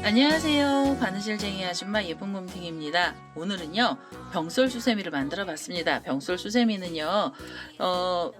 안녕하세요. 바느질쟁이 아줌마 예쁜곰탱입니다. 오늘은요 병솔 수세미를 만들어 봤습니다. 병솔 수세미는요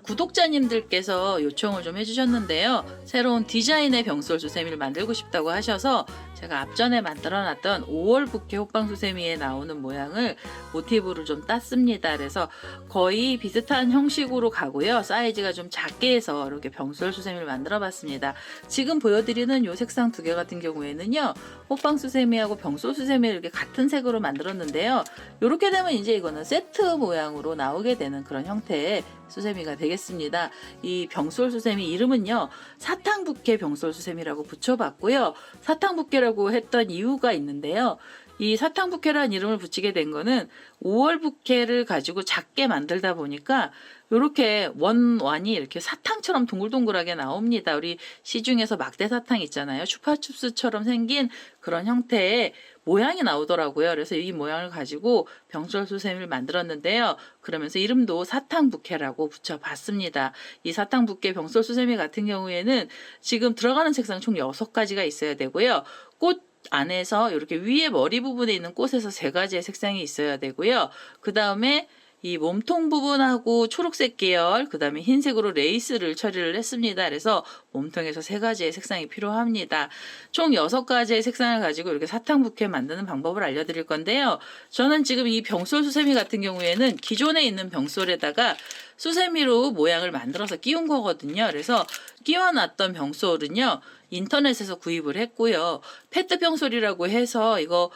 구독자님들께서 요청을 좀 해주셨는데요, 새로운 디자인의 병솔 수세미를 만들고 싶다고 하셔서 제가 앞전에 만들어 놨던 5월 부케 호빵 수세미에 나오는 모양을 모티브로 좀 땄습니다. 그래서 거의 비슷한 형식으로 가고요, 사이즈가 좀 작게 해서 이렇게 병솔 수세미를 만들어 봤습니다. 지금 보여드리는 이 색상 두 개 같은 경우에는요 호빵 수세미하고 병솔 수세미를 이렇게 같은 색으로 만들었는데요, 이렇게 되면 이제 이거는 세트 모양으로 나오게 되는 그런 형태의 수세미가 되겠습니다. 이 병솔 수세미 이름은요 사탕 부케 병솔 수세미라고 붙여봤고요, 사탕 부케라고 했던 이유가 있는데요, 이 사탕 부케라는 이름을 붙이게 된 거는 5월 부케를 가지고 작게 만들다 보니까 이렇게 원이 이렇게 사탕처럼 동글동글하게 나옵니다. 우리 시중에서 막대 사탕 있잖아요. 추파춥스처럼 생긴 그런 형태의 모양이 나오더라고요. 그래서 이 모양을 가지고 병솔 수세미를 만들었는데요. 그러면서 이름도 사탕 부케라고 붙여봤습니다. 이 사탕 부케 병솔 수세미 같은 경우에는 지금 들어가는 색상 총 6가지가 있어야 되고요. 꽃 안에서 이렇게 위에 머리 부분에 있는 꽃에서 3가지의 색상이 있어야 되고요. 그 다음에 이 몸통 부분하고 초록색 계열, 그 다음에 흰색으로 레이스를 처리를 했습니다. 그래서 몸통에서 3가지의 색상이 필요합니다. 총 6가지의 색상을 가지고 이렇게 사탕 부케 만드는 방법을 알려드릴 건데요. 저는 지금 이 병솔 수세미 같은 경우에는 기존에 있는 병솔에다가 수세미로 모양을 만들어서 끼운 거거든요. 그래서 끼워놨던 병솔은요 인터넷에서 구입을 했고요. 페트 병솔이라고 해서 이거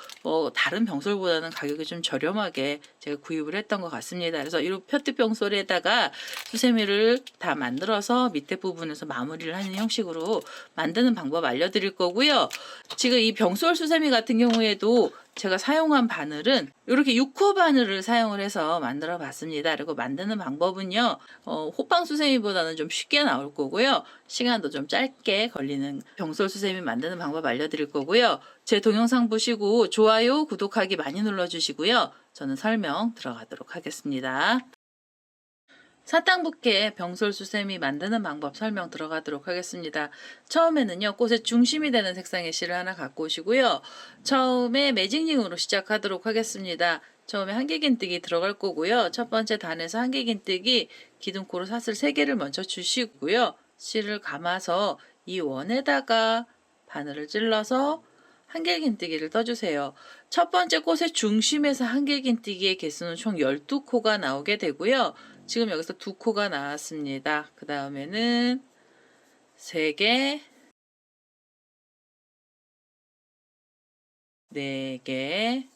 다른 병솔보다는 가격이 좀 저렴하게 제가 구입을 했던 것 같습니다. 그래서 이 페트 병솔에다가 수세미를 다 만들어서 밑에 부분에서 마무리를 하는 형식으로 만드는 방법 알려드릴 거고요. 지금 이 병솔 수세미 같은 경우에도 제가 사용한 바늘은 이렇게 6호 바늘을 사용을 해서 만들어 봤습니다. 그리고 만드는 방법은요 호빵 수세미보다는 좀 쉽게 나올 거고요, 시간도 좀 짧게 걸리는 병솔 수세미 만드는 방법 알려드릴 거고요. 제 동영상 보시고 좋아요, 구독하기 많이 눌러주시고요. 저는 설명 들어가도록 하겠습니다. 사탕 부케 병솔 수세미 만드는 방법 설명 들어가도록 하겠습니다. 처음에는요 꽃의 중심이 되는 색상의 실을 하나 갖고 오시고요. 처음에 매직링으로 시작하도록 하겠습니다. 처음에 한길긴뜨기 들어갈 거고요. 첫 번째 단에서 한길긴뜨기 기둥코로 사슬 3개를 먼저 주시고요. 실을 감아서 이 원에다가 바늘을 찔러서 한길긴뜨기를 떠주세요. 첫 번째 꽃의 중심에서 한길긴뜨기의 개수는 총 12코가 나오게 되고요. 지금 여기서 2코가 나왔습니다. 그 다음에는 3개, 4개,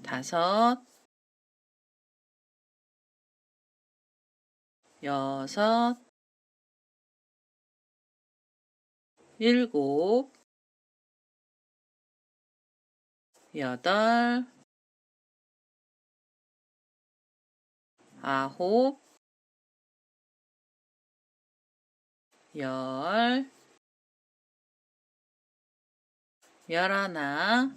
5, 6, 7, 8, 9, 10, 11,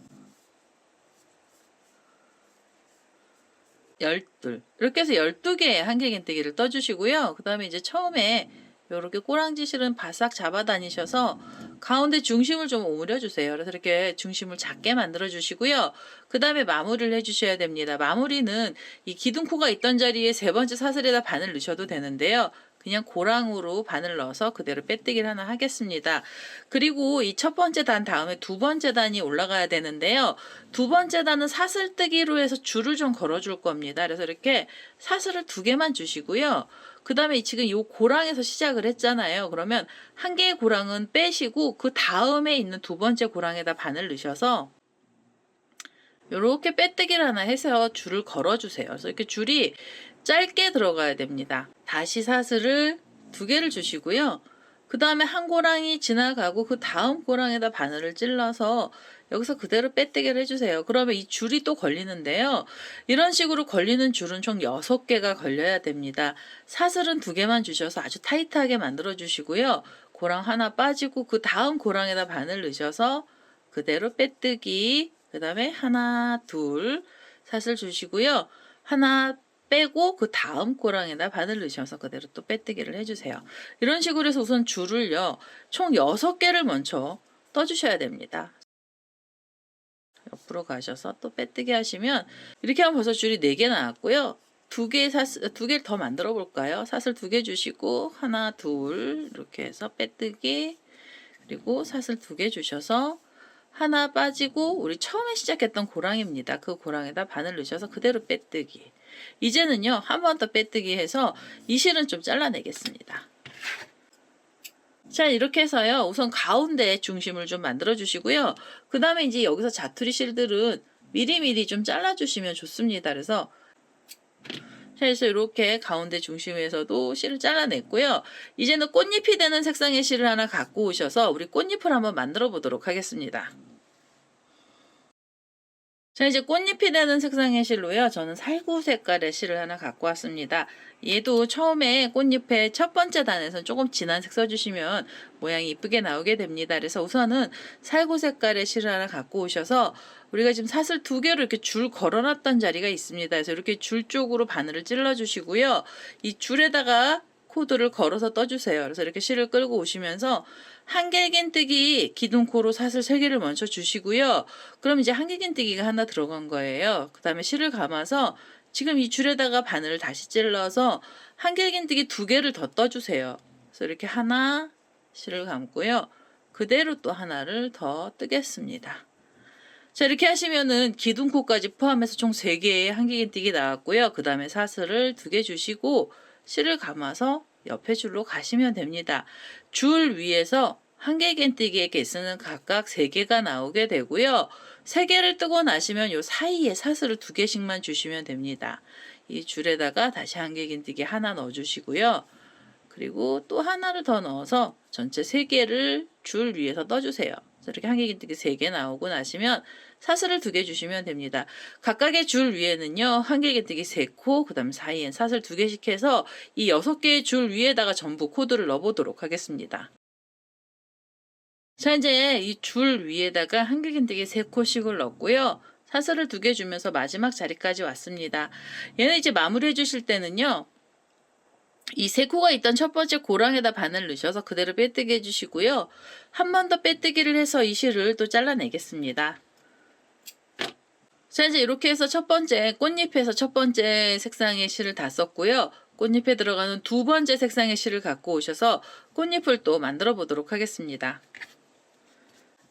12 이렇게 해서 12개의 한길긴뜨기를 떠주시고요. 그 다음에 이제 처음에 이렇게 꼬랑지 실은 바싹 잡아 다니셔서 가운데 중심을 좀 오므려 주세요. 그래서 이렇게 중심을 작게 만들어 주시고요. 그 다음에 마무리를 해 주셔야 됩니다. 마무리는 이 기둥코가 있던 자리에 3번째 사슬에다 바늘 넣으셔도 되는데요. 그냥 고랑으로 바늘 넣어서 그대로 빼뜨기를 하나 하겠습니다. 그리고 이 첫 번째 단 다음에 2번째 단이 올라가야 되는데요. 2번째 단은 사슬뜨기로 해서 줄을 좀 걸어줄 겁니다. 그래서 이렇게 사슬을 2개만 주시고요. 그 다음에 지금 이 고랑에서 시작을 했잖아요. 그러면 한 개의 고랑은 빼시고 그 다음에 있는 2번째 고랑에다 바늘 넣으셔서 이렇게 빼뜨기를 하나 해서 줄을 걸어주세요. 그래서 이렇게 줄이 짧게 들어가야 됩니다. 다시 사슬을 2개를 주시고요. 그 다음에 한 고랑이 지나가고 그 다음 고랑에다 바늘을 찔러서 여기서 그대로 빼뜨기를 해주세요. 그러면 이 줄이 또 걸리는데요. 이런 식으로 걸리는 줄은 총 6개가 걸려야 됩니다. 사슬은 2개만 주셔서 아주 타이트하게 만들어 주시고요. 고랑 하나 빠지고 그 다음 고랑에다 바늘 넣으셔서 그대로 빼뜨기, 그 다음에 하나, 둘, 사슬 주시고요. 하나 빼고 그 다음 고랑에다 바늘 넣으셔서 그대로 또 빼뜨기를 해주세요. 이런 식으로 해서 우선 줄을요, 총 6개를 먼저 떠주셔야 됩니다. 옆으로 가셔서 또 빼뜨기 하시면 이렇게 하면 벌써 줄이 4개 나왔고요. 2개를 더 만들어 볼까요? 사슬 2개 주시고 하나, 둘 이렇게 해서 빼뜨기, 그리고 사슬 2개 주셔서 하나 빠지고 우리 처음에 시작했던 고랑입니다. 그 고랑에다 바늘 넣으셔서 그대로 빼뜨기. 이제는요, 한 번 더 빼뜨기 해서 이 실은 좀 잘라내겠습니다. 자, 이렇게 해서요, 우선 가운데 중심을 좀 만들어 주시고요. 그 다음에 이제 여기서 자투리 실들은 미리미리 좀 잘라 주시면 좋습니다. 그래서 이렇게 가운데 중심에서도 실을 잘라냈고요. 이제는 꽃잎이 되는 색상의 실을 하나 갖고 오셔서 우리 꽃잎을 한번 만들어 보도록 하겠습니다. 자, 이제 꽃잎이 되는 색상의 실로요, 저는 살구 색깔의 실을 하나 갖고 왔습니다. 얘도 처음에 꽃잎의 첫 번째 단에서 조금 진한 색 써주시면 모양이 이쁘게 나오게 됩니다. 그래서 우선은 살구 색깔의 실을 하나 갖고 오셔서 우리가 지금 사슬 2개로 이렇게 줄 걸어놨던 자리가 있습니다. 그래서 이렇게 줄 쪽으로 바늘을 찔러 주시고요. 이 줄에다가 코드를 걸어서 떠주세요. 그래서 이렇게 실을 끌고 오시면서 한길긴뜨기 기둥코로 사슬 3개를 먼저 주시고요. 그럼 이제 한길긴뜨기가 하나 들어간 거예요. 그 다음에 실을 감아서 지금 이 줄에다가 바늘을 다시 찔러서 한길긴뜨기 2개를 더 떠주세요. 그래서 이렇게 하나, 실을 감고요. 그대로 또 하나를 더 뜨겠습니다. 자, 이렇게 하시면은 기둥코까지 포함해서 총 3개의 한길긴뜨기 나왔고요. 그 다음에 사슬을 2개 주시고 실을 감아서 옆에 줄로 가시면 됩니다. 줄 위에서 한길긴뜨기의 개수는 각각 3개가 나오게 되고요. 3개를 뜨고 나시면 요 사이에 사슬을 2개씩만 주시면 됩니다. 이 줄에다가 다시 한길긴뜨기 하나 넣어주시고요. 그리고 또 하나를 더 넣어서 전체 3개를 줄 위에서 떠주세요. 이렇게 한길긴뜨기 3개 나오고 나시면 사슬을 2개 주시면 됩니다. 각각의 줄 위에는요, 한길긴뜨기 3코, 그 다음 사이엔 사슬 2개씩 해서 이 6개의 줄 위에다가 전부 코드를 넣어보도록 하겠습니다. 자, 이제 이 줄 위에다가 한길긴뜨기 3코씩을 넣고요. 사슬을 2개 주면서 마지막 자리까지 왔습니다. 얘는 이제 마무리해 주실 때는요, 이 3코가 있던 첫 번째 고랑에다 바늘 넣으셔서 그대로 빼뜨기 해주시고요. 한 번 더 빼뜨기를 해서 이 실을 또 잘라내겠습니다. 자, 이제 이렇게 해서 첫 번째 꽃잎에서 첫 번째 색상의 실을 다 썼고요. 꽃잎에 들어가는 두 번째 색상의 실을 갖고 오셔서 꽃잎을 또 만들어 보도록 하겠습니다.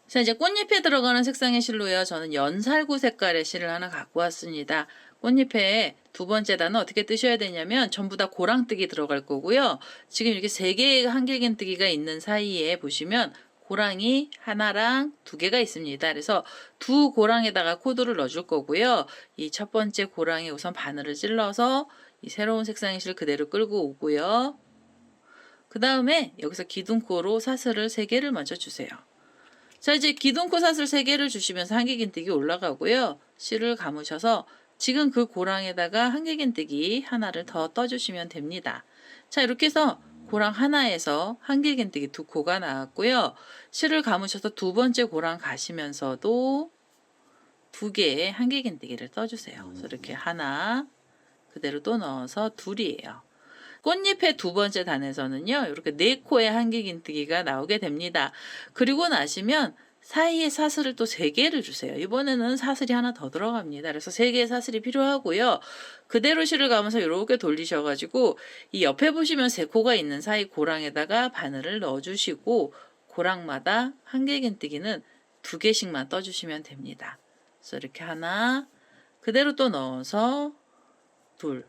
자, 이제 꽃잎에 들어가는 색상의 실로요, 저는 연살구 색깔의 실을 하나 갖고 왔습니다. 꽃잎에 두 번째 단은 어떻게 뜨셔야 되냐면 전부 다 고랑뜨기 들어갈 거고요. 지금 이렇게 3개의 한길긴뜨기가 있는 사이에 보시면 고랑이 하나랑 2개가 있습니다. 그래서 두 고랑에다가 코드를 넣어줄 거고요. 이 첫 번째 고랑에 우선 바늘을 찔러서 이 새로운 색상의 실 그대로 끌고 오고요. 그 다음에 여기서 기둥코로 사슬을 3개를 먼저 주세요. 자, 이제 기둥코 사슬 3개를 주시면서 한길긴뜨기 올라가고요. 실을 감으셔서 지금 그 고랑에다가 한길긴뜨기 하나를 더 떠주시면 됩니다. 자, 이렇게 해서 고랑 하나에서 한길긴뜨기 2코가 나왔고요. 실을 감으셔서 두 번째 고랑 가시면서도 2개의 한길긴뜨기를 떠주세요. 그래서 이렇게 하나 그대로 또 넣어서 둘이에요. 꽃잎의 두 번째 단에서는요, 이렇게 4코의 한길긴뜨기가 나오게 됩니다. 그리고 나시면 사이에 사슬을 또 3개를 주세요. 이번에는 사슬이 하나 더 들어갑니다. 그래서 3개의 사슬이 필요하고요. 그대로 실을 감아서 이렇게 돌리셔가지고 이 옆에 보시면 3코가 있는 사이 고랑에다가 바늘을 넣어주시고 고랑마다 한길긴뜨기는 2개씩만 떠주시면 됩니다. 그래서 이렇게 하나 그대로 또 넣어서 둘.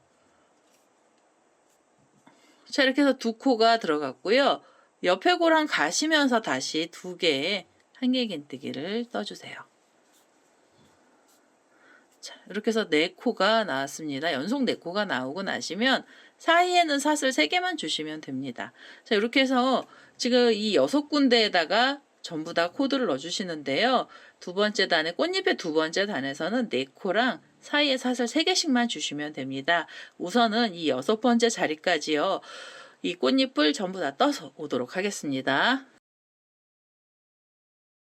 자, 이렇게 해서 2코가 들어갔고요. 옆에 고랑 가시면서 다시 2개의 한길긴뜨기를 떠주세요. 자, 이렇게 해서 4코가 나왔습니다. 연속 4코가 나오고 나시면 사이에는 사슬 3개만 주시면 됩니다. 자, 이렇게 해서 지금 이 6군데에다가 전부 다 코드를 넣어주시는데요. 두 번째 단에 꽃잎의 두 번째 단에서는 4코랑 사이에 사슬 3개씩만 주시면 됩니다. 우선은 이 6번째 자리까지요, 이 꽃잎을 전부 다 떠서 오도록 하겠습니다.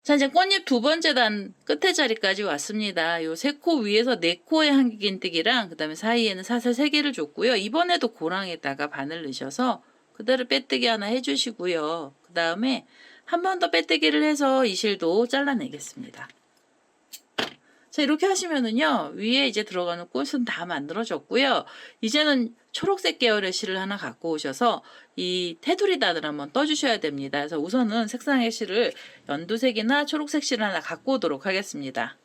자, 이제 꽃잎 두 번째 단 끝에 자리까지 왔습니다. 요 세 코 위에서 네 코의 한길긴뜨기랑 그 다음에 사이에는 사슬 3개를 줬고요. 이번에도 고랑에다가 바늘 넣으셔서 그대로 빼뜨기 하나 해주시고요. 그 다음에 한 번 더 빼뜨기를 해서 이 실도 잘라내겠습니다. 자, 이렇게 하시면은요, 위에 이제 들어가는 꽃은 다 만들어졌고요. 이제는 초록색 계열의 실을 하나 갖고 오셔서 이 테두리단을 한번 떠주셔야 됩니다. 그래서 우선은 색상의 실을 연두색이나 초록색 실을 하나 갖고 오도록 하겠습니다.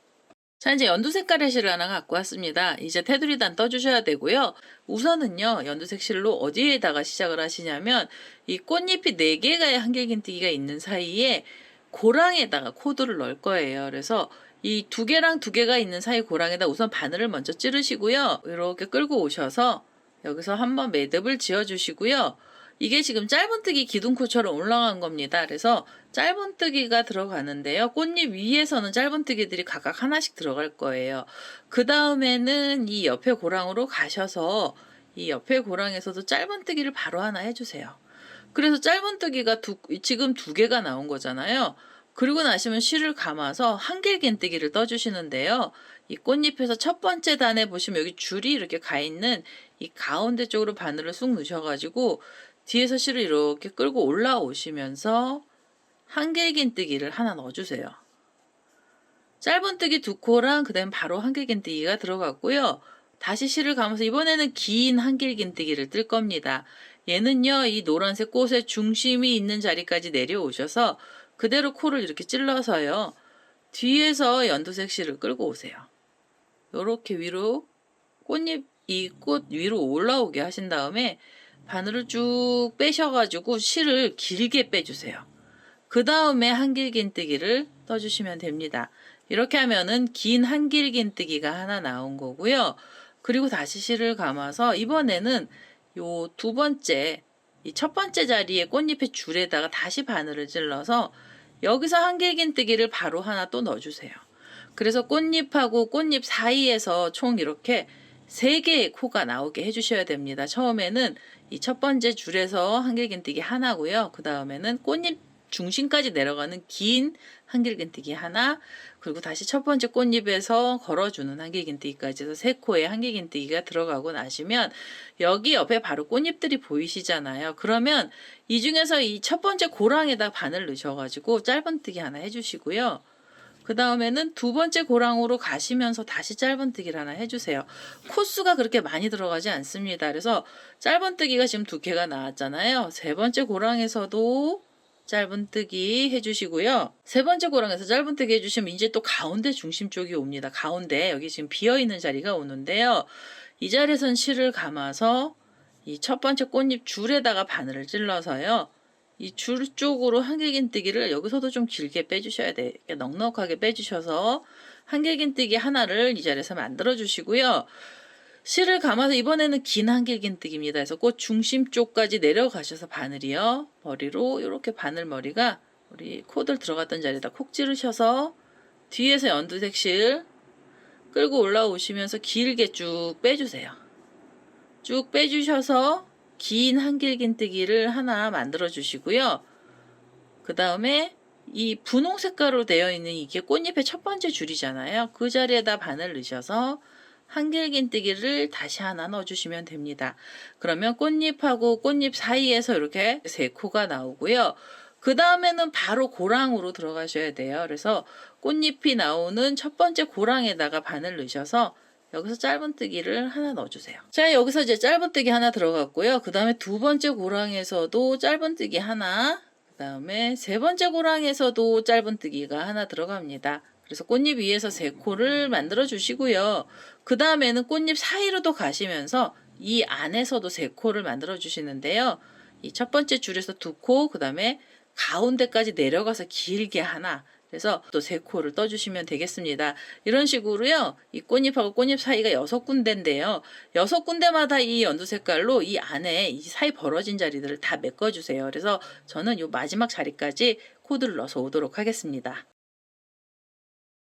자, 이제 연두 색깔의 실을 하나 갖고 왔습니다. 이제 테두리단 떠주셔야 되고요. 우선은요, 연두색 실로 어디에다가 시작을 하시냐면 이 꽃잎이 4개의 한길긴뜨기가 있는 사이에 고랑에다가 코드를 넣을 거예요. 그래서 이 2개랑 2개가 있는 사이 고랑에다 우선 바늘을 먼저 찌르시고요. 이렇게 끌고 오셔서 여기서 한번 매듭을 지어주시고요. 이게 지금 짧은뜨기 기둥코처럼 올라간 겁니다. 그래서 짧은뜨기가 들어가는데요. 꽃잎 위에서는 짧은뜨기들이 각각 하나씩 들어갈 거예요. 그 다음에는 이 옆에 고랑으로 가셔서 이 옆에 고랑에서도 짧은뜨기를 바로 하나 해주세요. 그래서 짧은뜨기가 지금 2개가 나온 거잖아요. 그리고 나시면 실을 감아서 한길긴뜨기를 떠주시는데요. 이 꽃잎에서 첫 번째 단에 보시면 여기 줄이 이렇게 가 있는 이 가운데 쪽으로 바늘을 쑥 넣으셔가지고 뒤에서 실을 이렇게 끌고 올라오시면서 한길긴뜨기를 하나 넣어주세요. 짧은뜨기 2코랑 그 다음 바로 한길긴뜨기가 들어갔고요. 다시 실을 감아서 이번에는 긴 한길긴뜨기를 뜰 겁니다. 얘는요, 이 노란색 꽃의 중심이 있는 자리까지 내려오셔서 그대로 코를 이렇게 찔러서요. 뒤에서 연두색 실을 끌고 오세요. 요렇게 위로 꽃잎 이 꽃 위로 올라오게 하신 다음에 바늘을 쭉 빼셔가지고 실을 길게 빼주세요. 그 다음에 한길긴뜨기를 떠주시면 됩니다. 이렇게 하면은 긴 한길긴뜨기가 하나 나온 거고요. 그리고 다시 실을 감아서 이번에는 요 두 번째 이 첫 번째 자리에 꽃잎의 줄에다가 다시 바늘을 찔러서 여기서 한길긴뜨기를 바로 하나 또 넣어주세요. 그래서 꽃잎하고 꽃잎 사이에서 총 이렇게 3개의 코가 나오게 해주셔야 됩니다. 처음에는 이 첫 번째 줄에서 한길긴뜨기 하나고요. 그 다음에는 꽃잎 중심까지 내려가는 긴 한길긴뜨기 하나, 그리고 다시 첫 번째 꽃잎에서 걸어주는 한길긴뜨기까지 해서 3코의 한길긴뜨기가 들어가고 나시면 여기 옆에 바로 꽃잎들이 보이시잖아요. 그러면 이 중에서 이 첫 번째 고랑에다 바늘 넣으셔가지고 짧은뜨기 하나 해주시고요. 그 다음에는 두 번째 고랑으로 가시면서 다시 짧은뜨기를 하나 해주세요. 코수가 그렇게 많이 들어가지 않습니다. 그래서 짧은뜨기가 지금 2개가 나왔잖아요. 세 번째 고랑에서도 짧은뜨기 해주시고요. 세 번째 고랑에서 짧은뜨기 해주시면 이제 또 가운데 중심 쪽이 옵니다. 가운데 여기 지금 비어있는 자리가 오는데요. 이 자리에선 실을 감아서 이 첫 번째 꽃잎 줄에다가 바늘을 찔러서요. 이 줄 쪽으로 한길긴뜨기를 여기서도 좀 길게 빼주셔야 돼요. 넉넉하게 빼주셔서 한길긴뜨기 하나를 이 자리에서 만들어 주시고요. 실을 감아서 이번에는 긴 한길긴뜨기입니다. 그래서 꽃 중심 쪽까지 내려가셔서 바늘이요. 머리로 이렇게 바늘 머리가 우리 코들 들어갔던 자리에다 콕 찌르셔서 뒤에서 연두색 실 끌고 올라오시면서 길게 쭉 빼주세요. 쭉 빼주셔서 긴 한길긴뜨기를 하나 만들어 주시고요. 그 다음에 이 분홍 색깔로 되어 있는 이게 꽃잎의 첫 번째 줄이잖아요. 그 자리에다 바늘 넣으셔서 한길긴뜨기를 다시 하나 넣어주시면 됩니다. 그러면 꽃잎하고 꽃잎 사이에서 이렇게 3코가 나오고요. 그 다음에는 바로 고랑으로 들어가셔야 돼요. 그래서 꽃잎이 나오는 첫 번째 고랑에다가 바늘 넣으셔서 여기서 짧은뜨기를 하나 넣어주세요. 자, 여기서 이제 짧은뜨기 하나 들어갔고요. 그 다음에 두 번째 고랑에서도 짧은뜨기 하나, 그 다음에 세 번째 고랑에서도 짧은뜨기가 하나 들어갑니다. 그래서 꽃잎 위에서 3코를 만들어 주시고요. 그 다음에는 꽃잎 사이로도 가시면서 이 안에서도 3코를 만들어 주시는데요. 이 첫 번째 줄에서 2코, 그 다음에 가운데까지 내려가서 길게 하나, 그래서 또 3코를 떠주시면 되겠습니다. 이런 식으로요. 이 꽃잎하고 꽃잎 사이가 6군데인데요. 6군데마다 이 연두 색깔로 이 안에 이 사이 벌어진 자리들을 다 메꿔주세요. 그래서 저는 이 마지막 자리까지 코드를 넣어서 오도록 하겠습니다.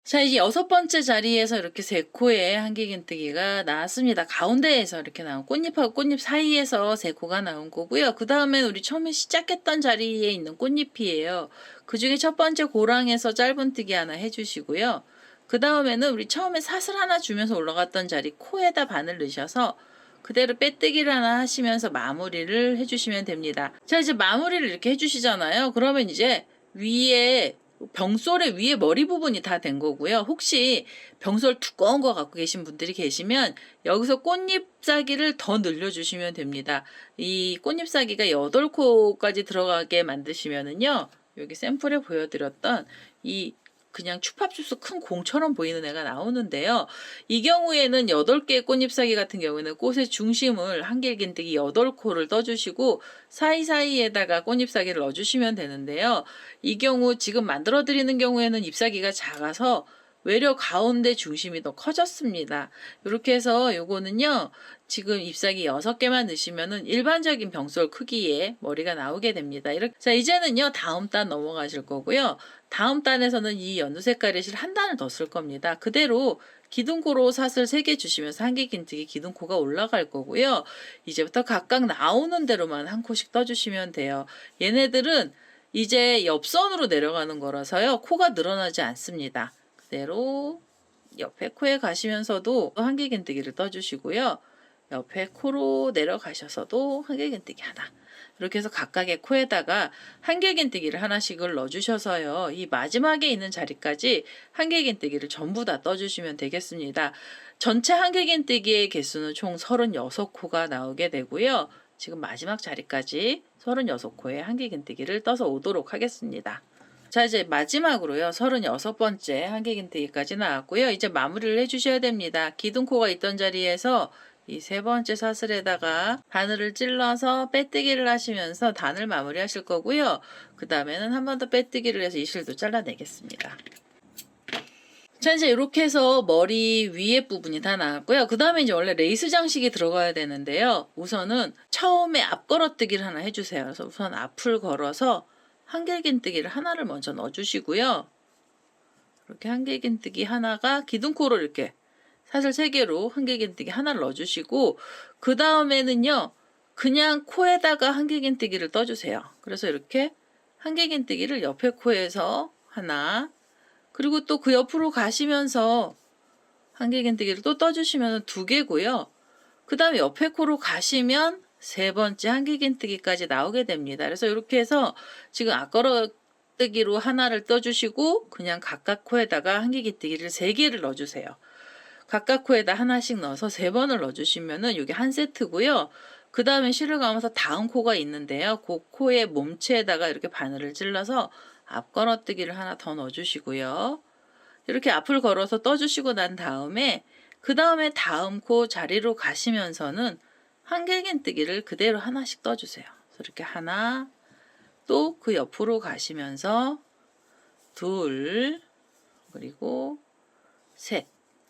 자, 이제 6번째 자리에서 이렇게 3코의 한길긴뜨기가 나왔습니다. 가운데에서 이렇게 나온 꽃잎하고 꽃잎 사이에서 3코가 나온 거고요. 그 다음에 우리 처음에 시작했던 자리에 있는 꽃잎이에요. 그 중에 첫 번째 고랑에서 짧은뜨기 하나 해주시고요. 그 다음에는 우리 처음에 사슬 하나 주면서 올라갔던 자리 코에다 바늘 넣으셔서 그대로 빼뜨기를 하나 하시면서 마무리를 해주시면 됩니다. 자, 이제 마무리를 이렇게 해주시잖아요. 그러면 이제 위에 병솔의 위에 머리 부분이 다 된 거고요. 혹시 병솔 두꺼운 거 갖고 계신 분들이 계시면 여기서 꽃잎사기를 더 늘려주시면 됩니다. 이 꽃잎사기가 8코까지 들어가게 만드시면은요. 여기 샘플에 보여드렸던 이 그냥 추팝주스 큰 공처럼 보이는 애가 나오는데요. 이 경우에는 8개의 꽃잎사기 같은 경우에는 꽃의 중심을 한길긴뜨기 8코를 떠주시고 사이사이에다가 꽃잎사기를 넣어주시면 되는데요. 이 경우 지금 만들어 드리는 경우에는 잎사기가 작아서 외려 가운데 중심이 더 커졌습니다. 이렇게 해서 요거는요. 지금 잎사기 6개만 넣으시면은 일반적인 병솔 크기의 머리가 나오게 됩니다. 이렇게. 자, 이제는요. 다음 단 넘어가실 거고요. 다음 단에서는 이 연두 색깔의 실 한 단을 더 쓸 겁니다. 그대로 기둥코로 사슬 3개 주시면서 한길긴뜨기 기둥코가 올라갈 거고요. 이제부터 각각 나오는 대로만 한 코씩 떠주시면 돼요. 얘네들은 이제 옆선으로 내려가는 거라서요. 코가 늘어나지 않습니다. 그대로 옆에 코에 가시면서도 한길긴뜨기를 떠주시고요. 옆에 코로 내려가셔서도 한길긴뜨기 하나. 이렇게 해서 각각의 코에다가 한길긴뜨기를 하나씩을 넣어주셔서요. 이 마지막에 있는 자리까지 한길긴뜨기를 전부 다 떠주시면 되겠습니다. 전체 한길긴뜨기의 개수는 총 36코가 나오게 되고요. 지금 마지막 자리까지 36코의 한길긴뜨기를 떠서 오도록 하겠습니다. 자, 이제 마지막으로요. 36번째 한길긴뜨기까지 나왔고요. 이제 마무리를 해주셔야 됩니다. 기둥코가 있던 자리에서 이 3번째 사슬에다가 바늘을 찔러서 빼뜨기를 하시면서 단을 마무리 하실 거고요. 그 다음에는 한 번 더 빼뜨기를 해서 이 실도 잘라내겠습니다. 자, 이제 이렇게 해서 머리 위에 부분이 다 나왔고요. 그 다음에 이제 원래 레이스 장식이 들어가야 되는데요. 우선은 처음에 앞걸어뜨기를 하나 해주세요. 그래서 우선 앞을 걸어서 한길긴뜨기를 하나를 먼저 넣어주시고요. 이렇게 한길긴뜨기 하나가 기둥코로 이렇게 사슬 3개로 한길긴뜨기 하나를 넣어주시고 그 다음에는요. 그냥 코에다가 한길긴뜨기를 떠주세요. 그래서 이렇게 한길긴뜨기를 옆에 코에서 하나 그리고 또 그 옆으로 가시면서 한길긴뜨기를 또 떠주시면 2개고요. 그 다음에 옆에 코로 가시면 3번째 한길긴뜨기까지 나오게 됩니다. 그래서 이렇게 해서 지금 앞걸어뜨기로 하나를 떠주시고 그냥 각각 코에다가 한길긴뜨기를 3개를 넣어주세요. 각각 코에다 하나씩 넣어서 3번을 넣어주시면은 이게 한 세트고요. 그 다음에 실을 감아서 다음 코가 있는데요. 그 코의 몸체에다가 이렇게 바늘을 찔러서 앞걸어뜨기를 하나 더 넣어주시고요. 이렇게 앞을 걸어서 떠주시고 난 다음에 그 다음에 다음 코 자리로 가시면서는 한길긴뜨기를 그대로 하나씩 떠주세요. 그래서 이렇게 하나 또 그 옆으로 가시면서 2 그리고 3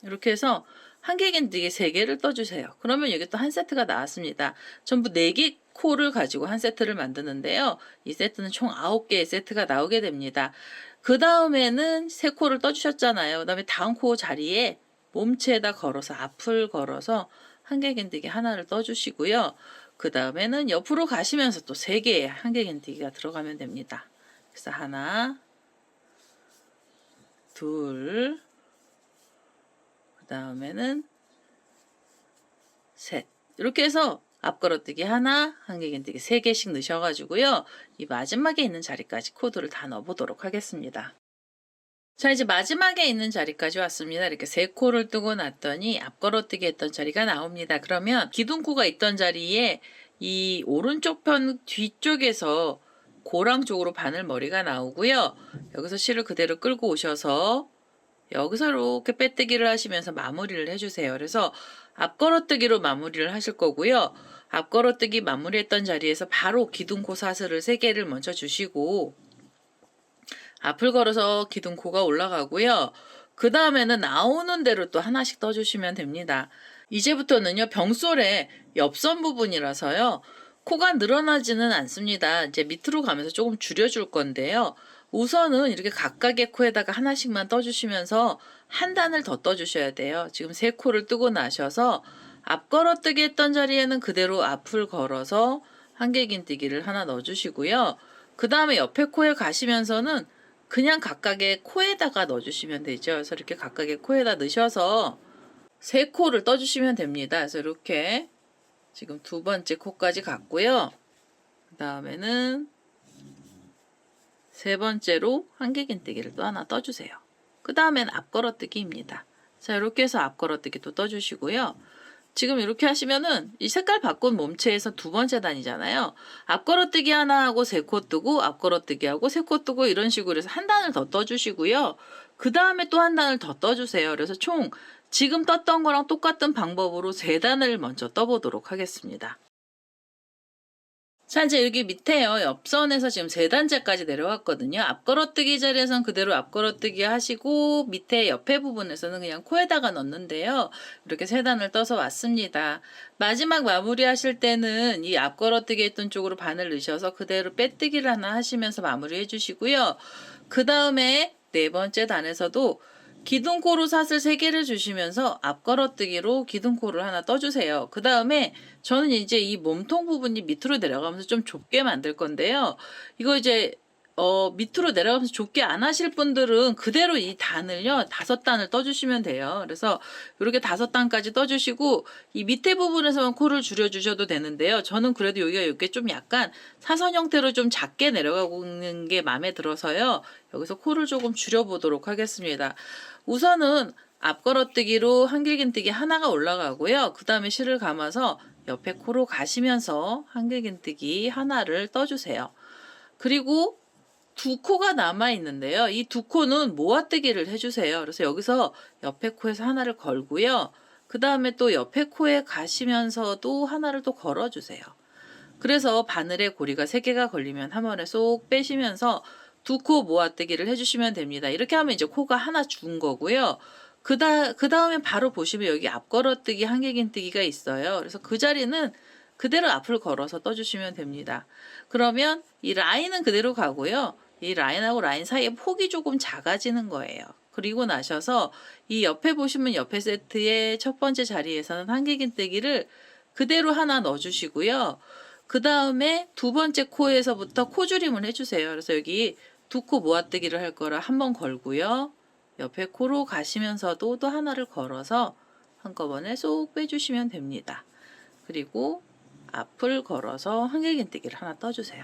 이렇게 해서 한길긴뜨기 3개를 떠주세요. 그러면 여기 또 한 세트가 나왔습니다. 전부 4개 코를 가지고 한 세트를 만드는데요. 이 세트는 총 9개의 세트가 나오게 됩니다. 그 다음에는 3코를 떠주셨잖아요. 그 다음에 다음 코 자리에 몸체에다 걸어서 앞을 걸어서 한길긴뜨기 하나를 떠주시고요. 그 다음에는 옆으로 가시면서 또 3개의 한길긴뜨기가 들어가면 됩니다. 그래서 하나, 둘, 그 다음에는 셋 이렇게 해서 앞걸어뜨기 하나, 한길긴뜨기 3개씩 넣으셔가지고요. 이 마지막에 있는 자리까지 코드를 다 넣어보도록 하겠습니다. 자, 이제 마지막에 있는 자리까지 왔습니다. 이렇게 3코를 뜨고 났더니 앞걸어뜨기 했던 자리가 나옵니다. 그러면 기둥코가 있던 자리에 이 오른쪽 편 뒤쪽에서 고랑 쪽으로 바늘머리가 나오고요. 여기서 실을 그대로 끌고 오셔서 여기서 이렇게 빼뜨기를 하시면서 마무리를 해주세요. 그래서 앞걸어뜨기로 마무리를 하실 거고요. 앞걸어뜨기 마무리했던 자리에서 바로 기둥코 사슬을 3개를 먼저 주시고 앞을 걸어서 기둥코가 올라가고요. 그 다음에는 나오는 대로 또 하나씩 떠주시면 됩니다. 이제부터는요. 병솔의 옆선 부분이라서요. 코가 늘어나지는 않습니다. 이제 밑으로 가면서 조금 줄여줄 건데요. 우선은 이렇게 각각의 코에다가 하나씩만 떠주시면서 한 단을 더 떠주셔야 돼요. 지금 3코를 뜨고 나셔서 앞걸어뜨기 했던 자리에는 그대로 앞을 걸어서 한길긴뜨기를 하나 넣어주시고요. 그 다음에 옆에 코에 가시면서는 그냥 각각의 코에다가 넣어주시면 되죠. 그래서 이렇게 각각의 코에다 넣으셔서 세 코를 떠주시면 됩니다. 그래서 이렇게 지금 두 번째 코까지 갔고요. 그 다음에는 세 번째로 한길긴뜨기를 또 하나 떠주세요. 그 다음엔 앞걸어뜨기입니다. 자, 이렇게 해서 앞걸어뜨기 또 떠주시고요. 지금 이렇게 하시면은 이 색깔 바꾼 몸체에서 두 번째 단이잖아요. 앞걸어뜨기 하나 하고 세 코 뜨고 앞걸어뜨기 하고 세 코 뜨고 이런 식으로 해서 한 단을 더 떠주시고요. 그 다음에 또 한 단을 더 떠주세요. 그래서 총 지금 떴던 거랑 똑같은 방법으로 세 단을 먼저 떠보도록 하겠습니다. 자, 이제 여기 밑에요. 옆선에서 지금 세 단째까지 내려왔거든요. 앞걸어뜨기 자리에서는 그대로 앞걸어뜨기 하시고 밑에 옆에 부분에서는 그냥 코에다가 넣는데요. 이렇게 세 단을 떠서 왔습니다. 마지막 마무리 하실 때는 이 앞걸어뜨기 했던 쪽으로 바늘 넣으셔서 그대로 빼뜨기를 하나 하시면서 마무리 해주시고요. 그 다음에 네 번째 단에서도 기둥코로 사슬 3개를 주시면서 앞걸어뜨기로 기둥코를 하나 떠주세요. 그 다음에 저는 이제 이 몸통 부분이 밑으로 내려가면서 좀 좁게 만들 건데요. 이거 이제 밑으로 내려가면서 좁게 안 하실 분들은 그대로 이 단을요 5단을 떠주시면 돼요. 그래서 이렇게 5단까지 떠주시고 이 밑에 부분에서만 코를 줄여주셔도 되는데요. 저는 그래도 여기가 이렇게 좀 약간 사선 형태로 좀 작게 내려가는 게 마음에 들어서요. 여기서 코를 조금 줄여보도록 하겠습니다. 우선은 앞걸어뜨기로 한길긴뜨기 하나가 올라가고요. 그 다음에 실을 감아서 옆에 코로 가시면서 한길긴뜨기 하나를 떠주세요. 그리고 두 코가 남아 있는데요. 이 두 코는 모아뜨기를 해주세요. 그래서 여기서 옆에 코에서 하나를 걸고요. 그 다음에 또 옆에 코에 가시면서도 하나를 또 걸어주세요. 그래서 바늘에 고리가 3개가 걸리면 한 번에 쏙 빼시면서 두 코 모아뜨기를 해주시면 됩니다. 이렇게 하면 이제 코가 하나 준 거고요. 그 다음에 바로 보시면 여기 앞걸어뜨기, 한길긴뜨기가 있어요. 그래서 그 자리는 그대로 앞을 걸어서 떠주시면 됩니다. 그러면 이 라인은 그대로 가고요. 이 라인하고 라인 사이에 폭이 조금 작아지는 거예요. 그리고 나셔서 이 옆에 보시면 옆에 세트의 첫 번째 자리에서는 한길긴뜨기를 그대로 하나 넣어주시고요. 그 다음에 두 번째 코에서부터 코줄임을 해주세요. 그래서 여기 두 코 모아뜨기를 할 거라 한 번 걸고요. 옆에 코로 가시면서도 또 하나를 걸어서 한꺼번에 쏙 빼주시면 됩니다. 그리고 앞을 걸어서 한길긴뜨기를 하나 떠주세요.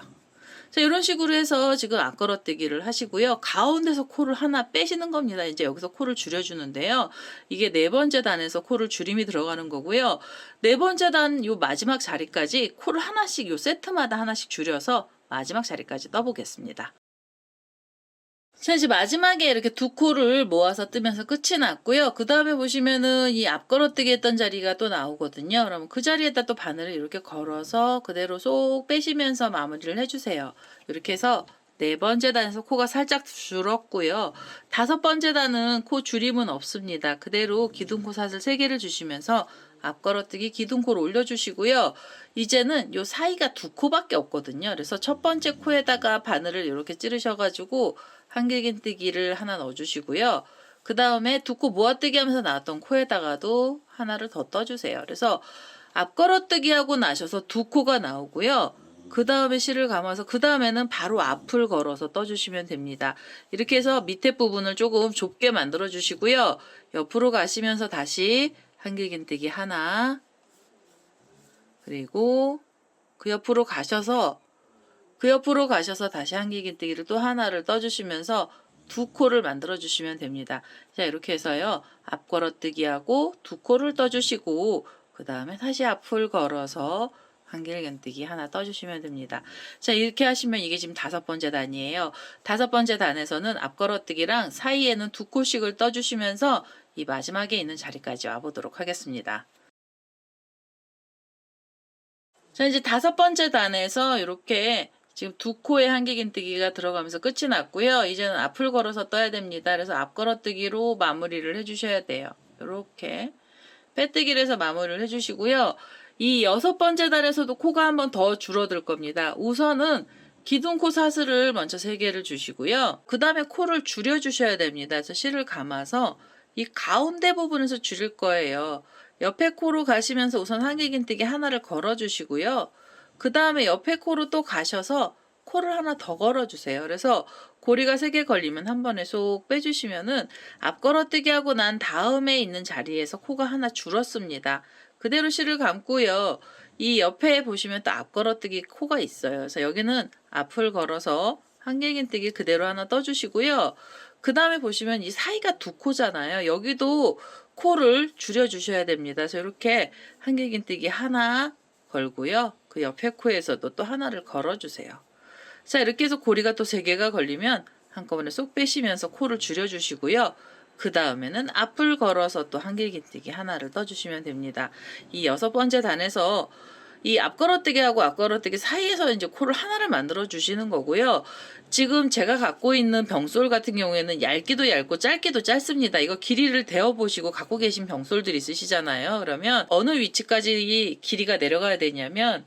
자, 이런 식으로 해서 지금 앞걸어뜨기를 하시고요. 가운데서 코를 하나 빼시는 겁니다. 이제 여기서 코를 줄여주는데요. 이게 네 번째 단에서 코를 줄임이 들어가는 거고요. 네 번째 단 요 마지막 자리까지 코를 하나씩 요 세트마다 하나씩 줄여서 마지막 자리까지 떠보겠습니다. 자, 이제 마지막에 이렇게 두 코를 모아서 뜨면서 끝이 났고요. 그 다음에 보시면은 이 앞걸어뜨기 했던 자리가 또 나오거든요. 그러면 그 자리에다 또 바늘을 이렇게 걸어서 그대로 쏙 빼시면서 마무리를 해주세요. 이렇게 해서 네 번째 단에서 코가 살짝 줄었고요. 다섯 번째 단은 코 줄임은 없습니다. 그대로 기둥코 사슬 3개를 주시면서 앞걸어뜨기 기둥코를 올려주시고요. 이제는 요 사이가 두 코밖에 없거든요. 그래서 첫 번째 코에다가 바늘을 이렇게 찌르셔가지고 한길긴뜨기를 하나 넣어주시고요. 그 다음에 두 코 모아뜨기 하면서 나왔던 코에다가도 하나를 더 떠주세요. 그래서 앞걸어뜨기 하고 나셔서 두 코가 나오고요. 그 다음에 실을 감아서 그 다음에는 바로 앞을 걸어서 떠주시면 됩니다. 이렇게 해서 밑에 부분을 조금 좁게 만들어 주시고요. 옆으로 가시면서 다시 한길긴뜨기 하나, 그리고 그 옆으로 가셔서 다시 한길긴뜨기를 또 하나를 떠주시면서 두 코를 만들어 주시면 됩니다. 자, 이렇게 해서요. 앞걸어뜨기하고 두 코를 떠주시고 그 다음에 다시 앞을 걸어서 한길긴뜨기 하나 떠주시면 됩니다. 자, 이렇게 하시면 이게 지금 다섯 번째 단이에요. 다섯 번째 단에서는 앞걸어뜨기랑 사이에는 두 코씩을 떠주시면서 이 마지막에 있는 자리까지 와보도록 하겠습니다. 자, 이제 다섯 번째 단에서 이렇게 지금 두 코에 한길긴뜨기가 들어가면서 끝이 났고요. 이제는 앞을 걸어서 떠야 됩니다. 그래서 앞걸어뜨기로 마무리를 해주셔야 돼요. 이렇게 빼뜨기를 해서 마무리를 해주시고요. 이 여섯 번째 단에서도 코가 한 번 더 줄어들 겁니다. 우선은 기둥코 사슬을 먼저 3개를 주시고요. 그 다음에 코를 줄여주셔야 됩니다. 그래서 실을 감아서 이 가운데 부분에서 줄일 거예요. 옆에 코로 가시면서 우선 한길긴뜨기 하나를 걸어주시고요. 그 다음에 옆에 코로 또 가셔서 코를 하나 더 걸어주세요. 그래서 고리가 3개 걸리면 한 번에 쏙 빼주시면은 앞걸어뜨기 하고 난 다음에 있는 자리에서 코가 하나 줄었습니다. 그대로 실을 감고요. 이 옆에 보시면 또 앞걸어뜨기 코가 있어요. 그래서 여기는 앞을 걸어서 한길긴뜨기 그대로 하나 떠주시고요. 그 다음에 보시면 이 사이가 2코잖아요. 여기도 코를 줄여주셔야 됩니다. 그래서 이렇게 한길긴뜨기 하나 걸고요. 그 옆에 코에서도 또 하나를 걸어주세요. 자, 이렇게 해서 고리가 또 3개가 걸리면 한꺼번에 쏙 빼시면서 코를 줄여주시고요. 그 다음에는 앞을 걸어서 또 한길긴뜨기 하나를 떠주시면 됩니다. 이 6번째 단에서 이 앞걸어뜨기하고 앞걸어뜨기 사이에서 이제 코를 하나를 만들어 주시는 거고요. 지금 제가 갖고 있는 병솔 같은 경우에는 얇기도 얇고 짧기도 짧습니다. 이거 길이를 대어 보시고 갖고 계신 병솔들 있으시잖아요. 그러면 어느 위치까지 이 길이가 내려가야 되냐면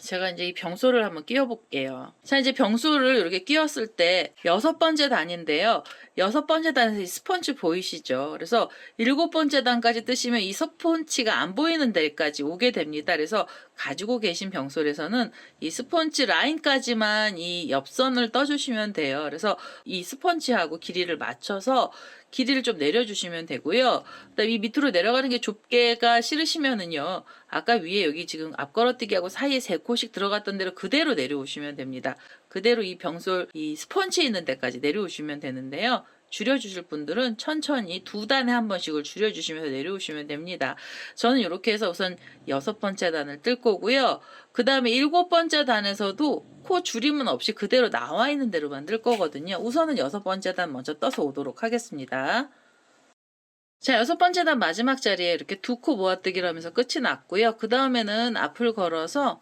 제가 이제 이 병솔을 한번 끼워 볼게요. 자, 이제 병솔을 이렇게 끼웠을 때 6번째 단인데요. 6번째 단에서 이 스펀지 보이시죠? 그래서 7번째 단까지 뜨시면 이 스펀지가 안 보이는 데까지 오게 됩니다. 그래서 가지고 계신 병솔에서는 이 스펀지 라인까지만 이 옆선을 떠주시면 돼요. 그래서 이 스펀지하고 길이를 맞춰서 길이를 좀 내려주시면 되고요. 그다음에 이 밑으로 내려가는 게 좁게가 싫으시면은요. 아까 위에 여기 지금 앞걸어뜨기하고 사이에 3코씩 들어갔던 대로 그대로 내려오시면 됩니다. 그대로 이 병솔 이 스펀지 있는 데까지 내려오시면 되는데요. 줄여주실 분들은 천천히 2단에 한 번씩을 줄여주시면서 내려오시면 됩니다. 저는 이렇게 해서 우선 6번째 단을 뜰 거고요. 그 다음에 7번째 단에서도 코 줄임은 없이 그대로 나와 있는 대로 만들 거거든요. 우선은 6번째 단 먼저 떠서 오도록 하겠습니다. 자, 6번째 단 마지막 자리에 이렇게 2코 모아뜨기를 하면서 끝이 났고요. 그 다음에는 앞을 걸어서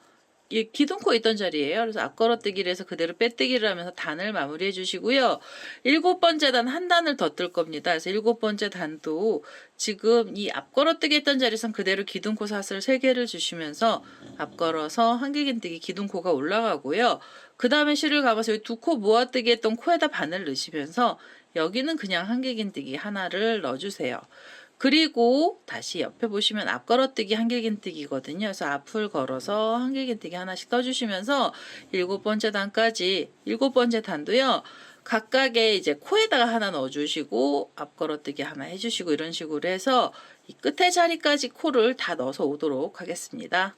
이 기둥코 있던 자리예요. 그래서 앞걸어뜨기를 해서 그대로 빼뜨기를 하면서 단을 마무리해 주시고요. 7번째 단 한 단을 더 뜰 겁니다. 그래서 7번째 단도 지금 이 앞걸어뜨기 했던 자리에선 그대로 기둥코 사슬 3개를 주시면서 앞걸어서 한길긴뜨기 기둥코가 올라가고요. 그 다음에 실을 감아서 여기 2코 모아뜨기 했던 코에다 바늘 넣으시면서 여기는 그냥 한길긴뜨기 하나를 넣어주세요. 그리고 다시 옆에 보시면 앞걸어뜨기 한길긴뜨기거든요. 그래서 앞을 걸어서 한길긴뜨기 하나씩 떠주시면서 7번째 단까지 7번째 단도요. 각각의 이제 코에다가 하나 넣어주시고 앞걸어뜨기 하나 해주시고 이런 식으로 해서 이 끝에 자리까지 코를 다 넣어서 오도록 하겠습니다.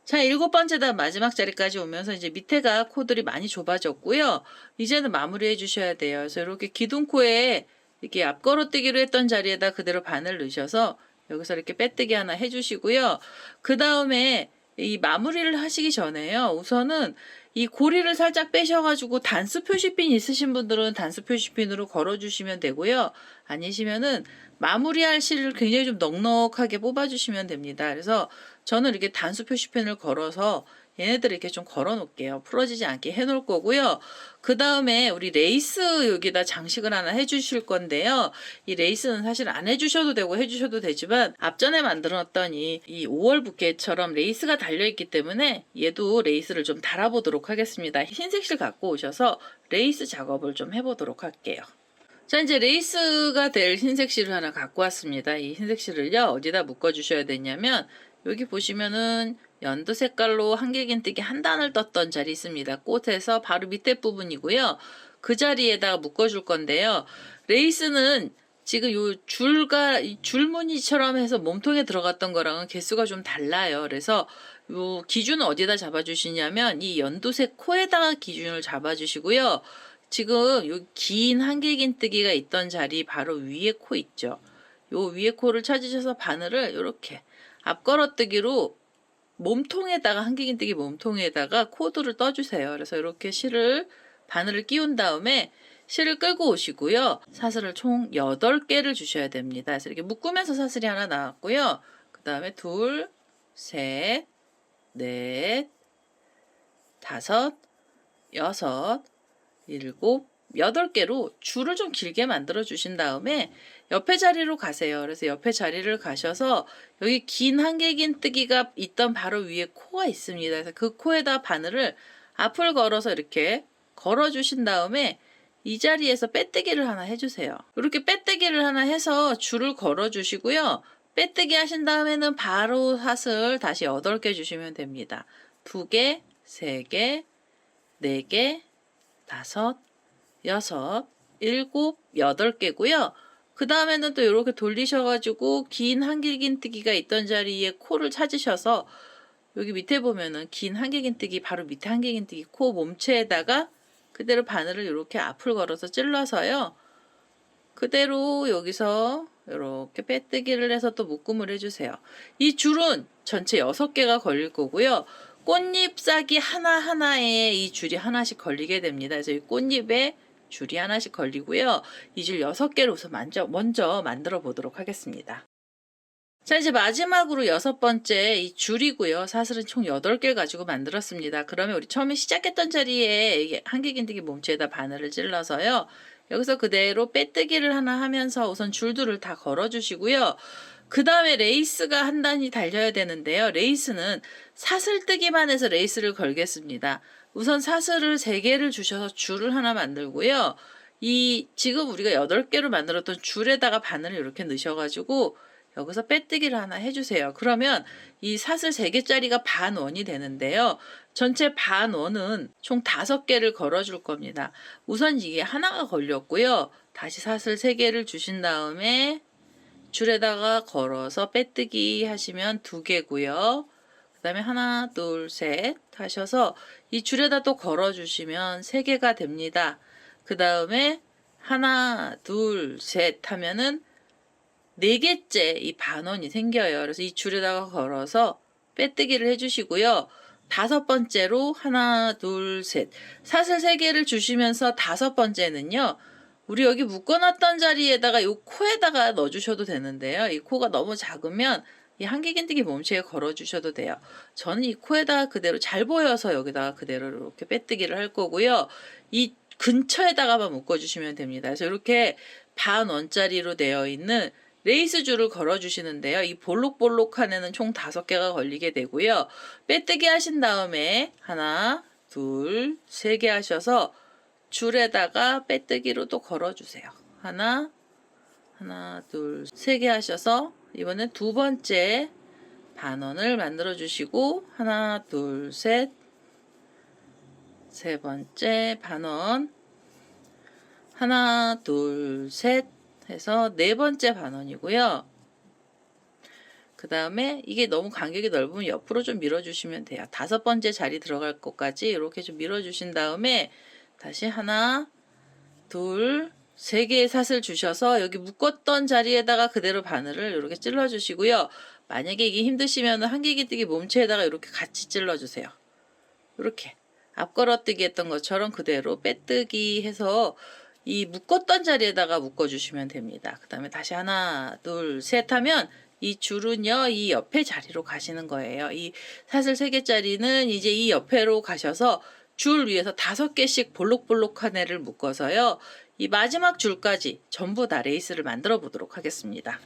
자, 7번째 단 마지막 자리까지 오면서 이제 밑에가 코들이 많이 좁아졌고요. 이제는 마무리해 주셔야 돼요. 그래서 이렇게 기둥코에 이렇게 앞걸어뜨기로 했던 자리에다 그대로 바늘 넣으셔서 여기서 이렇게 빼뜨기 하나 해주시고요. 그 다음에 이 마무리를 하시기 전에요. 우선은 이 고리를 살짝 빼셔가지고 단수 표시핀 있으신 분들은 단수 표시핀으로 걸어주시면 되고요. 아니시면은 마무리할 실을 굉장히 좀 넉넉하게 뽑아주시면 됩니다. 그래서 저는 이렇게 단수 표시핀을 걸어서 얘네들을 이렇게 좀 걸어 놓을게요. 풀어지지 않게 해 놓을 거고요. 그 다음에 우리 레이스 여기다 장식을 하나 해 주실 건데요. 이 레이스는 사실 안 해주셔도 되고 해주셔도 되지만 앞전에 만들어 놨던 이 5월 부케처럼 레이스가 달려있기 때문에 얘도 레이스를 좀 달아보도록 하겠습니다. 흰색 실 갖고 오셔서 레이스 작업을 좀 해보도록 할게요. 자, 이제 레이스가 될 흰색 실을 하나 갖고 왔습니다. 이 흰색 실을요, 어디다 묶어 주셔야 되냐면 여기 보시면은 연두 색깔로 한길긴뜨기 한 단을 떴던 자리 있습니다. 꽃에서 바로 밑에 부분이고요. 그 자리에다가 묶어줄 건데요. 레이스는 지금 요 줄무늬처럼 해서 몸통에 들어갔던 거랑은 개수가 좀 달라요. 그래서 요 기준은 어디다 잡아주시냐면 이 연두색 코에다가 기준을 잡아주시고요. 지금 요 긴 한길긴뜨기가 있던 자리 바로 위에 코 있죠. 요 위에 코를 찾으셔서 바늘을 이렇게 앞걸어뜨기로 몸통에다가 한길긴뜨기 몸통에다가 코드를 떠주세요. 그래서 이렇게 실을 바늘을 끼운 다음에 실을 끌고 오시고요. 사슬을 총 8개를 주셔야 됩니다. 그래서 이렇게 묶으면서 사슬이 하나 나왔고요. 그 다음에 둘, 셋, 넷, 다섯, 여섯, 일곱, 8개로 줄을 좀 길게 만들어 주신 다음에 옆에 자리로 가세요. 그래서 옆에 자리를 가셔서 여기 긴 한길긴뜨기가 있던 바로 위에 코가 있습니다. 그래서 그 코에다 바늘을 앞을 걸어서 이렇게 걸어 주신 다음에 이 자리에서 빼뜨기를 하나 해주세요. 이렇게 빼뜨기를 하나 해서 줄을 걸어 주시고요. 빼뜨기 하신 다음에는 바로 사슬 다시 8개 주시면 됩니다. 2개, 3개, 4개, 5, 6, 7, 8개고요. 그 다음에는 또 이렇게 돌리셔가지고 긴 한길긴뜨기가 있던 자리에 코를 찾으셔서 여기 밑에 보면은 긴 한길긴뜨기 바로 밑에 한길긴뜨기 코 몸체에다가 그대로 바늘을 이렇게 앞을 걸어서 찔러서요. 그대로 여기서 이렇게 빼뜨기를 해서 또 묶음을 해주세요. 이 줄은 전체 6개가 걸릴 거고요. 꽃잎 싹이 하나하나에 이 줄이 하나씩 걸리게 됩니다. 그래서 이 꽃잎에 줄이 하나씩 걸리고요. 이 줄 6개를 우선 먼저 만들어 보도록 하겠습니다. 자, 이제 마지막으로 6번째 이 줄이고요. 사슬은 총 8개 가지고 만들었습니다. 그러면 우리 처음에 시작했던 자리에 한길긴뜨기 몸체에다 바늘을 찔러서요. 여기서 그대로 빼뜨기를 하나 하면서 우선 줄들을 다 걸어주시고요. 그 다음에 레이스가 한 단이 달려야 되는데요. 레이스는 사슬 뜨기만 해서 레이스를 걸겠습니다. 우선 사슬을 3개를 주셔서 줄을 하나 만들고요. 지금 우리가 8개로 만들었던 줄에다가 바늘을 이렇게 넣으셔가지고 여기서 빼뜨기를 하나 해주세요. 그러면 이 사슬 3개짜리가 반원이 되는데요. 전체 반원은 총 5개를 걸어줄 겁니다. 우선 이게 하나가 걸렸고요. 다시 사슬 3개를 주신 다음에 줄에다가 걸어서 빼뜨기 하시면 2개고요. 그 다음에 하나, 둘, 셋 하셔서 이 줄에다 또 걸어주시면 3개가 됩니다. 그 다음에 하나, 둘, 셋 하면은 4개째 이 반원이 생겨요. 그래서 이 줄에다가 걸어서 빼뜨기를 해주시고요. 5번째로 하나, 둘, 셋. 사슬 3개를 주시면서 5번째는요. 우리 여기 묶어놨던 자리에다가 이 코에다가 넣어주셔도 되는데요. 이 코가 너무 작으면 이 한길긴뜨기 몸체에 걸어주셔도 돼요. 저는 이 코에다가 그대로 잘 보여서 여기다가 그대로 이렇게 빼뜨기를 할 거고요. 이 근처에다가만 묶어주시면 됩니다. 그래서 이렇게 반원짜리로 되어 있는 레이스 줄을 걸어주시는데요. 이 볼록볼록한 애는 총 5개가 걸리게 되고요. 빼뜨기 하신 다음에 하나, 둘, 3개 하셔서 줄에다가 빼뜨기로 또 걸어주세요. 하나, 둘, 3개 하셔서 이번엔 2번째 반원을 만들어 주시고 하나, 둘, 셋, 3번째 반원 하나, 둘, 셋 해서 4번째 반원이고요. 그 다음에 이게 너무 간격이 넓으면 옆으로 좀 밀어주시면 돼요. 5번째 자리 들어갈 것까지 이렇게 좀 밀어주신 다음에 다시 하나, 둘, 3개의 사슬 주셔서 여기 묶었던 자리에다가 그대로 바늘을 이렇게 찔러주시고요. 만약에 이게 힘드시면 한길긴뜨기 몸체에다가 이렇게 같이 찔러주세요. 이렇게 앞걸어뜨기 했던 것처럼 그대로 빼뜨기 해서 이 묶었던 자리에다가 묶어주시면 됩니다. 그 다음에 다시 하나, 둘, 셋 하면 이 줄은요, 이 옆에 자리로 가시는 거예요. 이 사슬 3개짜리는 이제 이 옆에로 가셔서 줄 위에서 5개씩 볼록볼록한 애를 묶어서요. 이 마지막 줄까지 전부 다 레이스를 만들어 보도록 하겠습니다.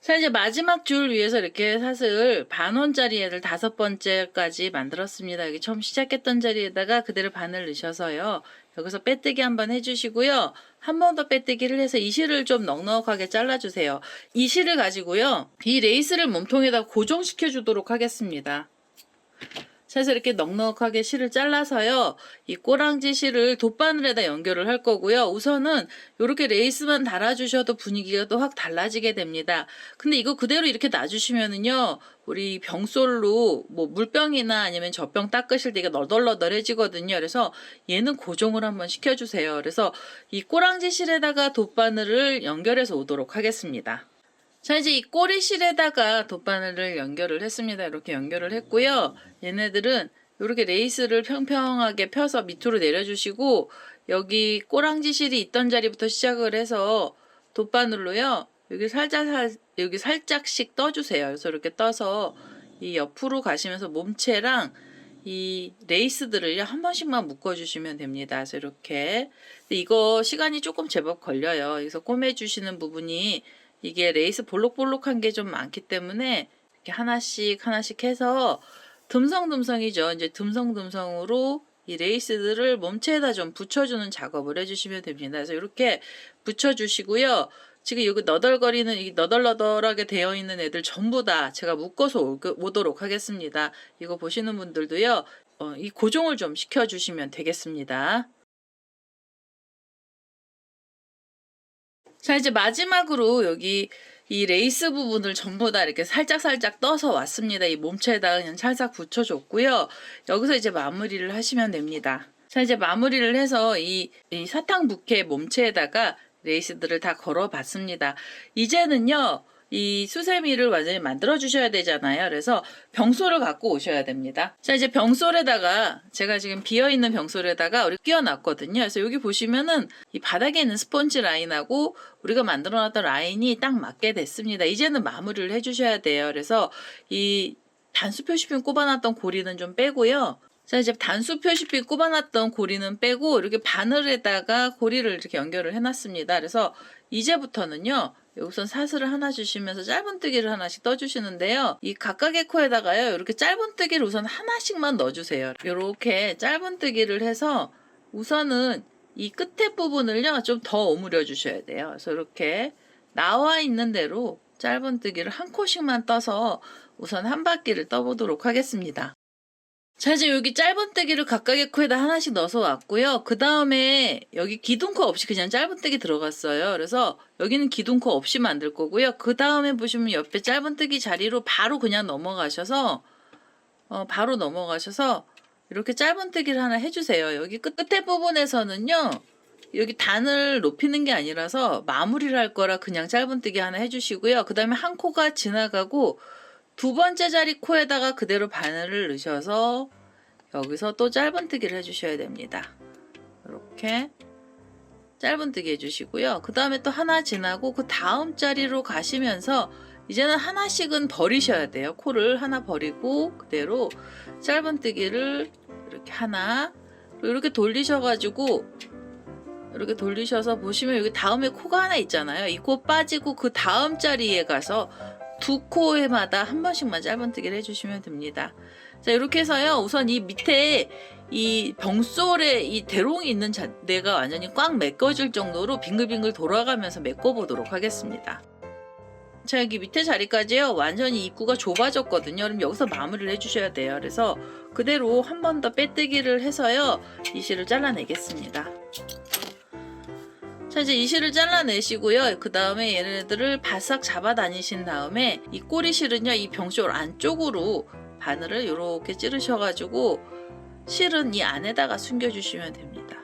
자, 이제 마지막 줄 위에서 이렇게 사슬 반원짜리 애를 5번째까지 만들었습니다. 여기 처음 시작했던 자리에다가 그대로 바늘 넣으셔서요. 여기서 빼뜨기 한번 해주시고요. 한 번 더 빼뜨기를 해서 이 실을 좀 넉넉하게 잘라주세요. 이 실을 가지고요. 이 레이스를 몸통에다 고정시켜 주도록 하겠습니다. 그래서 이렇게 넉넉하게 실을 잘라서요. 이 꼬랑지 실을 돗바늘에다 연결을 할 거고요. 우선은 이렇게 레이스만 달아주셔도 분위기가 또 확 달라지게 됩니다. 근데 이거 그대로 이렇게 놔주시면은요. 우리 병솔로 뭐 물병이나 아니면 젖병 닦으실 때 이게 너덜너덜해지거든요. 그래서 얘는 고정을 한번 시켜주세요. 그래서 이 꼬랑지 실에다가 돗바늘을 연결해서 오도록 하겠습니다. 자, 이제 이 꼬리실에다가 돗바늘을 연결을 했습니다. 이렇게 연결을 했고요. 얘네들은 이렇게 레이스를 평평하게 펴서 밑으로 내려주시고 여기 꼬랑지 실이 있던 자리부터 시작을 해서 돗바늘로요. 여기 살짝씩 떠주세요. 그래서 이렇게 떠서 이 옆으로 가시면서 몸체랑 이 레이스들을요 한 번씩만 묶어주시면 됩니다. 그래서 이렇게 근데 이거 시간이 조금 제법 걸려요. 그래서 꼬매주시는 부분이 이게 레이스 볼록볼록한 게 좀 많기 때문에 이렇게 하나씩 해서 듬성듬성이죠. 이제 듬성듬성으로 이 레이스들을 몸체에다 좀 붙여주는 작업을 해주시면 됩니다. 그래서 이렇게 붙여주시고요. 지금 여기 너덜거리는 이 너덜너덜하게 되어 있는 애들 전부 다 제가 묶어서 오도록 하겠습니다. 이거 보시는 분들도요. 이 고정을 좀 시켜주시면 되겠습니다. 자, 이제 마지막으로 여기 이 레이스 부분을 전부 다 이렇게 살짝살짝 떠서 왔습니다. 이 몸체에다가 그냥 살짝 붙여줬고요. 여기서 이제 마무리를 하시면 됩니다. 자, 이제 마무리를 해서 이 사탕 부케 몸체에다가 레이스들을 다 걸어봤습니다. 이제는요, 이 수세미를 완전히 만들어 주셔야 되잖아요. 그래서 병솔을 갖고 오셔야 됩니다. 자, 이제 병솔에다가 제가 지금 비어있는 병솔에다가 우리 끼워놨거든요. 그래서 여기 보시면은 이 바닥에 있는 스펀지 라인하고 우리가 만들어 놨던 라인이 딱 맞게 됐습니다. 이제는 마무리를 해주셔야 돼요. 그래서 이 단수 표시핀 꼽아놨던 고리는 좀 빼고요. 자, 이제 단수 표시핀 꼽아놨던 고리는 빼고 이렇게 바늘에다가 고리를 이렇게 연결을 해놨습니다. 그래서 이제부터는요. 여기선 사슬을 하나 주시면서 짧은뜨기를 하나씩 떠주시는데요. 이 각각의 코에다가요. 이렇게 짧은뜨기를 우선 하나씩만 넣어주세요. 이렇게 짧은뜨기를 해서 우선은 이 끝에 부분을요. 좀 더 오므려 주셔야 돼요. 그래서 이렇게 나와 있는 대로 짧은뜨기를 한 코씩만 떠서 우선 한 바퀴를 떠보도록 하겠습니다. 자, 이제 여기 짧은뜨기를 각각의 코에다 하나씩 넣어서 왔고요. 그 다음에 여기 기둥코 없이 그냥 짧은뜨기 들어갔어요. 그래서 여기는 기둥코 없이 만들 거고요. 그 다음에 보시면 옆에 짧은뜨기 자리로 바로 그냥 넘어가셔서 이렇게 짧은뜨기를 하나 해주세요. 여기 끝에 부분에서는요. 여기 단을 높이는 게 아니라서 마무리를 할 거라 그냥 짧은뜨기 하나 해주시고요. 그 다음에 한 코가 지나가고 두 번째 자리 코에다가 그대로 바늘을 넣으셔서 여기서 또 짧은뜨기를 해주셔야 됩니다. 이렇게 짧은뜨기 해주시고요. 그 다음에 또 하나 지나고 그 다음 자리로 가시면서 이제는 하나씩은 버리셔야 돼요. 코를 하나 버리고 그대로 짧은뜨기를 이렇게 하나 이렇게 돌리셔가지고 이렇게 돌리셔서 보시면 여기 다음에 코가 하나 있잖아요. 이 코 빠지고 그 다음 자리에 가서 두 코에마다 한 번씩만 짧은뜨기를 해주시면 됩니다. 자, 이렇게 해서요. 우선 이 밑에 이 병솔에 이 대롱이 있는 데가 완전히 꽉 메꿔질 정도로 빙글빙글 돌아가면서 메꿔보도록 하겠습니다. 자, 여기 밑에 자리까지요. 완전히 입구가 좁아졌거든요. 그럼 여기서 마무리를 해주셔야 돼요. 그래서 그대로 한 번 더 빼뜨기를 해서요. 이 실을 잘라내겠습니다. 자, 이제 이 실을 잘라내시고요. 그 다음에 얘네들을 바싹 잡아 다니신 다음에 이 꼬리실은요. 이 병솔 안쪽으로 바늘을 이렇게 찌르셔가지고 실은 이 안에다가 숨겨주시면 됩니다.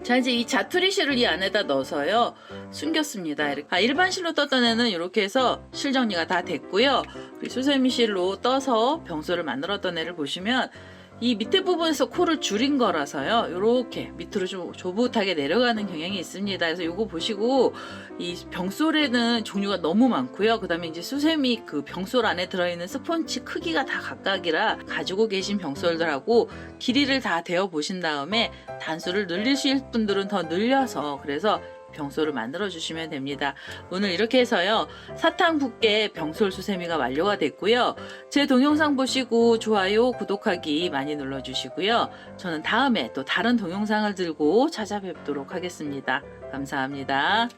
자, 이제 이 자투리 실을 이 안에다 넣어서요. 숨겼습니다. 일반 실로 떴던 애는 이렇게 해서 실 정리가 다 됐고요. 수세미 실로 떠서 병솔을 만들었던 애를 보시면 이 밑에 부분에서 코를 줄인 거라서요. 이렇게 밑으로 좀 조붓하게 내려가는 경향이 있습니다. 그래서 이거 보시고 이 병솔에는 종류가 너무 많고요. 그 다음에 이제 수세미 그 병솔 안에 들어있는 스폰지 크기가 다 각각이라 가지고 계신 병솔들하고 길이를 다 대어 보신 다음에 단수를 늘리실 분들은 더 늘려서 그래서 병솔을 만들어 주시면 됩니다. 오늘 이렇게 해서요. 사탕 붓게 병솔 수세미가 완료가 됐고요. 제 동영상 보시고 좋아요, 구독하기 많이 눌러주시고요. 저는 다음에 또 다른 동영상을 들고 찾아뵙도록 하겠습니다. 감사합니다.